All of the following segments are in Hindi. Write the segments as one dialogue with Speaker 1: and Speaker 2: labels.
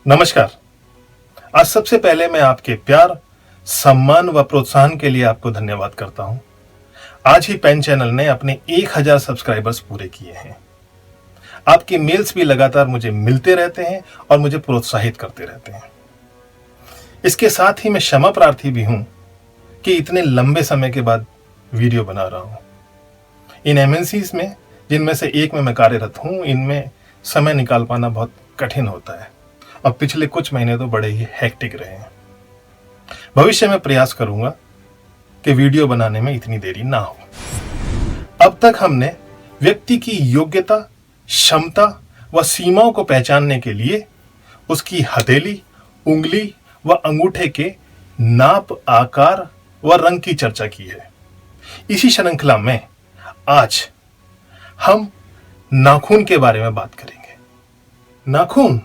Speaker 1: नमस्कार। आज सबसे पहले मैं आपके प्यार, सम्मान व प्रोत्साहन के लिए आपको धन्यवाद करता हूं। आज ही पेन चैनल ने अपने 1000 सब्सक्राइबर्स पूरे किए हैं। आपके मेल्स भी लगातार मुझे मिलते रहते हैं और मुझे प्रोत्साहित करते रहते हैं। इसके साथ ही मैं क्षमा प्रार्थी भी हूं कि इतने लंबे समय के बाद वीडियो बना रहा हूं। इन एमएनसीज में, जिनमें से एक में मैं कार्यरत हूं, इनमें समय निकाल पाना बहुत कठिन होता है और पिछले कुछ महीने तो बड़े ही हेक्टिक रहे हैं। भविष्य में प्रयास करूंगा कि वीडियो बनाने में इतनी देरी ना हो। अब तक हमने व्यक्ति की योग्यता, क्षमता व सीमाओं को पहचानने के लिए उसकी हथेली, उंगली व अंगूठे के नाप, आकार व रंग की चर्चा की है। इसी श्रृंखला में आज हम नाखून के बारे में बात करेंगे। नाखून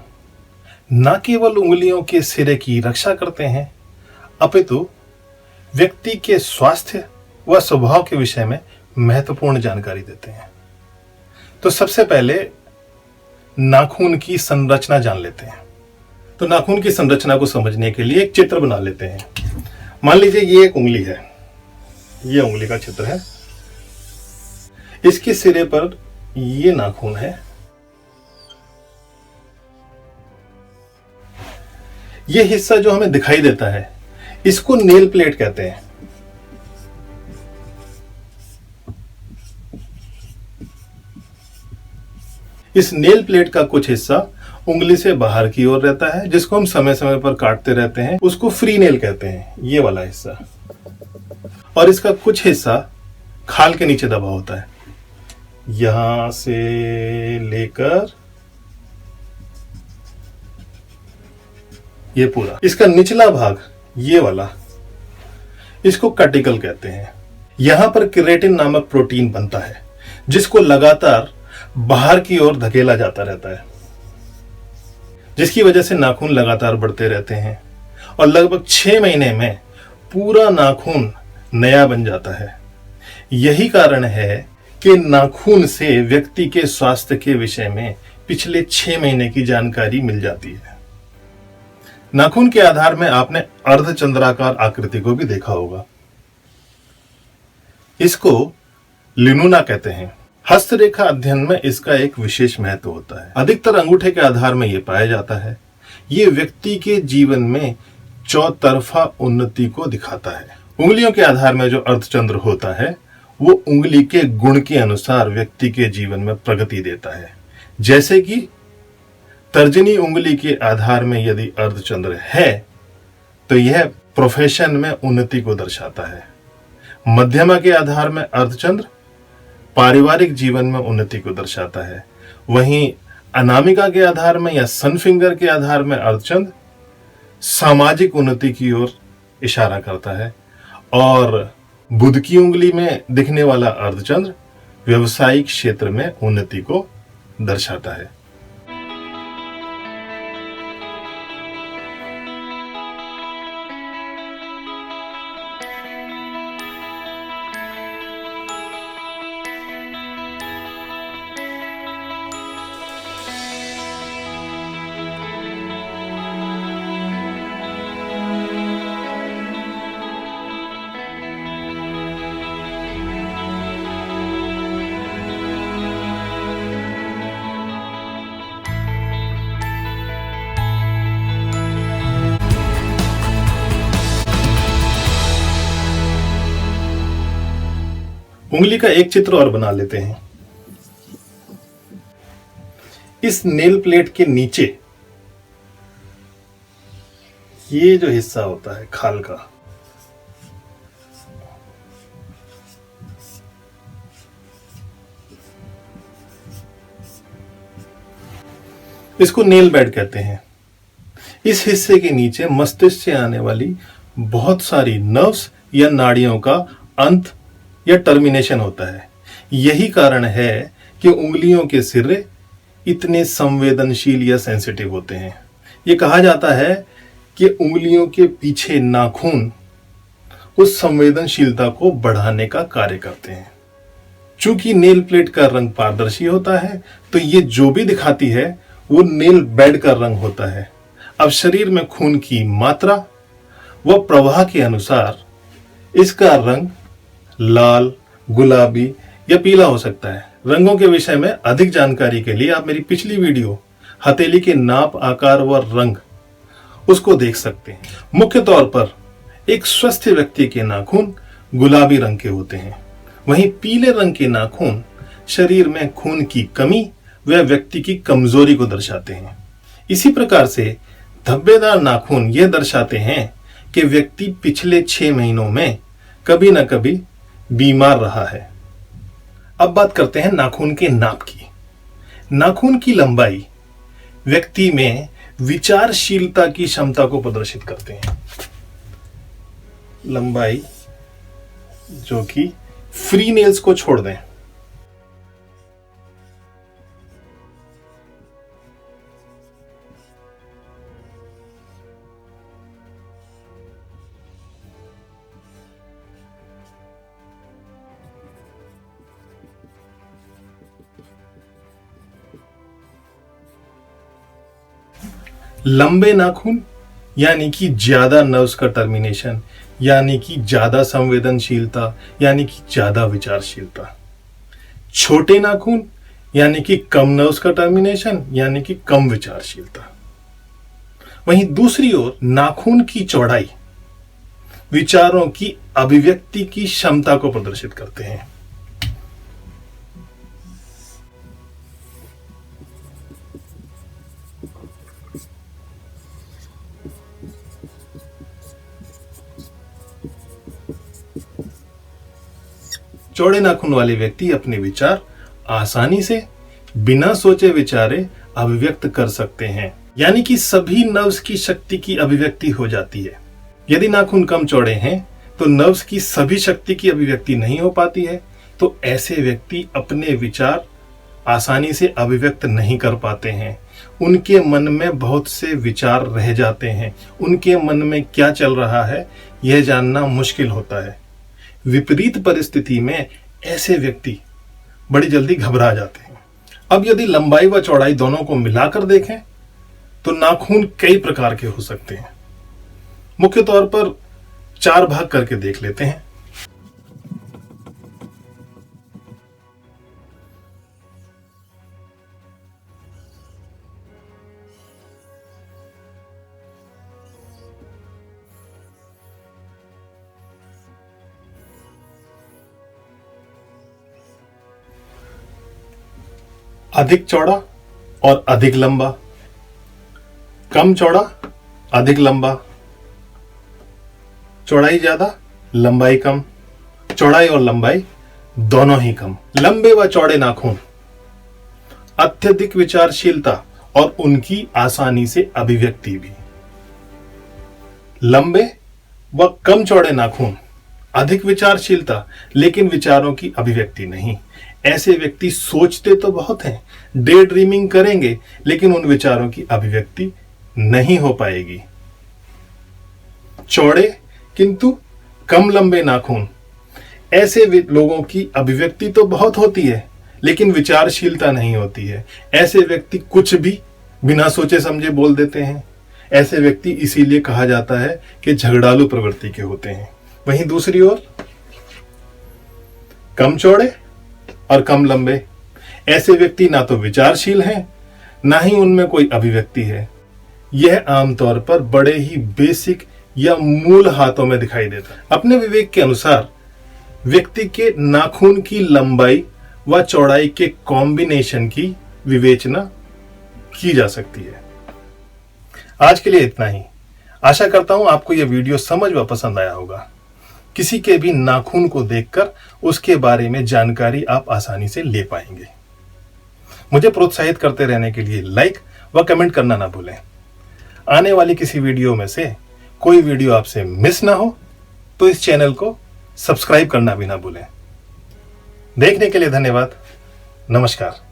Speaker 1: न केवल उंगलियों के सिरे की रक्षा करते हैं, अपितु व्यक्ति के स्वास्थ्य व स्वभाव के विषय में महत्वपूर्ण जानकारी देते हैं। तो सबसे पहले नाखून की संरचना जान लेते हैं। तो नाखून की संरचना को समझने के लिए एक चित्र बना लेते हैं। मान लीजिए ये एक उंगली है, ये उंगली का चित्र है। इसके सिरे पर ये नाखून है। ये हिस्सा जो हमें दिखाई देता है, इसको नेल प्लेट कहते हैं। इस नेल प्लेट का कुछ हिस्सा उंगली से बाहर की ओर रहता है, जिसको हम समय समय पर काटते रहते हैं। उसको फ्री नेल कहते हैं, ये वाला हिस्सा। और इसका कुछ हिस्सा खाल के नीचे दबा होता है, यहां से लेकर ये पूरा। इसका निचला भाग, ये वाला, इसको कटिकल कहते हैं। यहां पर केराटिन नामक प्रोटीन बनता है, जिसको लगातार बाहर की ओर धकेला जाता रहता है, जिसकी वजह से नाखून लगातार बढ़ते रहते हैं और लगभग 6 महीने में पूरा नाखून नया बन जाता है। यही कारण है कि नाखून से व्यक्ति के स्वास्थ्य के विषय में पिछले 6 महीने की जानकारी मिल जाती है। नाखून के आधार में आपने अर्धचंद्राकार आकृति को भी देखा होगा। इसको लिनुना कहते हैं। हस्तरेखा अध्ययन में इसका एक विशेष महत्व होता है। अधिकतर अंगूठे के आधार में यह पाया जाता है। यह व्यक्ति के जीवन में चौतरफा उन्नति को दिखाता है। उंगलियों के आधार में जो अर्धचंद्र होता है, वो उंगली के गुण के अनुसार व्यक्ति के जीवन में प्रगति देता है। जैसे कि तर्जनी उंगली के आधार में यदि अर्धचंद्र है तो यह प्रोफेशन में उन्नति को दर्शाता है। मध्यमा के आधार में अर्धचंद्र पारिवारिक जीवन में उन्नति को दर्शाता है। वहीं अनामिका के आधार में या सन फिंगर के आधार में अर्धचंद्र सामाजिक उन्नति की ओर इशारा करता है और बुध की उंगली में दिखने वाला अर्धचंद्र व्यवसायिक क्षेत्र में उन्नति को दर्शाता है। उंगली का एक चित्र और बना लेते हैं। इस नेल प्लेट के नीचे ये जो हिस्सा होता है खाल का, इसको नेल बेड कहते हैं। इस हिस्से के नीचे मस्तिष्क से आने वाली बहुत सारी नर्व्स या नाड़ियों का अंत या टर्मिनेशन होता है। यही कारण है कि उंगलियों के सिरे इतने संवेदनशील या सेंसिटिव होते हैं। ये कहा जाता है कि उंगलियों के पीछे नाखून उस संवेदनशीलता को बढ़ाने का कार्य करते हैं। चूंकि नेल प्लेट का रंग पारदर्शी होता है, तो ये जो भी दिखाती है वो नेल बेड का रंग होता है। अब शरीर में खून की मात्रा व प्रवाह के अनुसार इसका रंग लाल, गुलाबी या पीला हो सकता है। रंगों के विषय में अधिक जानकारी के लिए आप मेरी पिछली वीडियो हथेली के नाप, आकार व रंग उसको देख सकते हैं। मुख्य तौर पर एक स्वस्थ व्यक्ति के नाखून गुलाबी रंग के होते हैं, वहीं पीले रंग के नाखून शरीर में खून की कमी व व्यक्ति की कमजोरी को दर्शाते हैं। इसी प्रकार से धब्बेदार नाखून यह दर्शाते हैं कि व्यक्ति पिछले 6 महीनों में कभी न कभी बीमार रहा है। अब बात करते हैं नाखून के नाप की। नाखून की लंबाई व्यक्ति में विचारशीलता की क्षमता को प्रदर्शित करते हैं। लंबाई जो कि फ्री नेल्स को छोड़ दें, लंबे नाखून यानी कि ज्यादा नर्व्स का टर्मिनेशन, यानी कि ज्यादा संवेदनशीलता, यानी कि ज्यादा विचारशीलता। छोटे नाखून यानी कि कम नर्व्स का टर्मिनेशन, यानी कि कम विचारशीलता। वहीं दूसरी ओर नाखून की चौड़ाई विचारों की अभिव्यक्ति की क्षमता को प्रदर्शित करते हैं। चौड़े नाखून वाले व्यक्ति अपने विचार आसानी से बिना सोचे विचारे अभिव्यक्त कर सकते हैं, यानी कि सभी नर्व्स की शक्ति की अभिव्यक्ति हो जाती है। यदि नाखून कम चौड़े हैं तो नर्व्स की सभी शक्ति की अभिव्यक्ति नहीं हो पाती है, तो ऐसे व्यक्ति अपने विचार आसानी से अभिव्यक्त नहीं कर पाते हैं। उनके मन में बहुत से विचार रह जाते हैं, उनके मन में क्या चल रहा है यह जानना मुश्किल होता है। विपरीत परिस्थिति में ऐसे व्यक्ति बड़ी जल्दी घबरा जाते हैं। अब यदि लंबाई व चौड़ाई दोनों को मिलाकर देखें तो नाखून कई प्रकार के हो सकते हैं। मुख्य तौर पर 4 भाग करके देख लेते हैं। अधिक चौड़ा और अधिक लंबा, कम चौड़ा, अधिक लंबा, चौड़ाई ज्यादा, लंबाई कम, चौड़ाई और लंबाई दोनों ही कम। लंबे व चौड़े नाखून अत्यधिक विचारशीलता और उनकी आसानी से अभिव्यक्ति भी। लंबे व कम चौड़े नाखून अधिक विचारशीलता लेकिन विचारों की अभिव्यक्ति नहीं। ऐसे व्यक्ति सोचते तो बहुत हैं, डे ड्रीमिंग करेंगे, लेकिन उन विचारों की अभिव्यक्ति नहीं हो पाएगी। चौड़े किंतु कम लंबे नाखून, ऐसे लोगों की अभिव्यक्ति तो बहुत होती है लेकिन विचारशीलता नहीं होती है। ऐसे व्यक्ति कुछ भी बिना सोचे समझे बोल देते हैं। ऐसे व्यक्ति इसीलिए कहा जाता है कि झगड़ालू प्रवृत्ति के होते हैं। वहीं दूसरी ओर कम चौड़े और कम लंबे, ऐसे व्यक्ति ना तो विचारशील हैं, ना ही उनमें कोई अभिव्यक्ति है। यह आमतौर पर बड़े ही बेसिक या मूल हाथों में दिखाई देता है। अपने विवेक के अनुसार व्यक्ति के नाखून की लंबाई व चौड़ाई के कॉम्बिनेशन की विवेचना की जा सकती है। आज के लिए इतना ही। आशा करता हूं आपको यह वीडियो समझ व पसंद आया होगा। किसी के भी नाखून को देखकर उसके बारे में जानकारी आप आसानी से ले पाएंगे। मुझे प्रोत्साहित करते रहने के लिए लाइक व कमेंट करना ना भूलें। आने वाली किसी वीडियो में से कोई वीडियो आपसे मिस ना हो तो इस चैनल को सब्सक्राइब करना भी ना भूलें। देखने के लिए धन्यवाद। नमस्कार।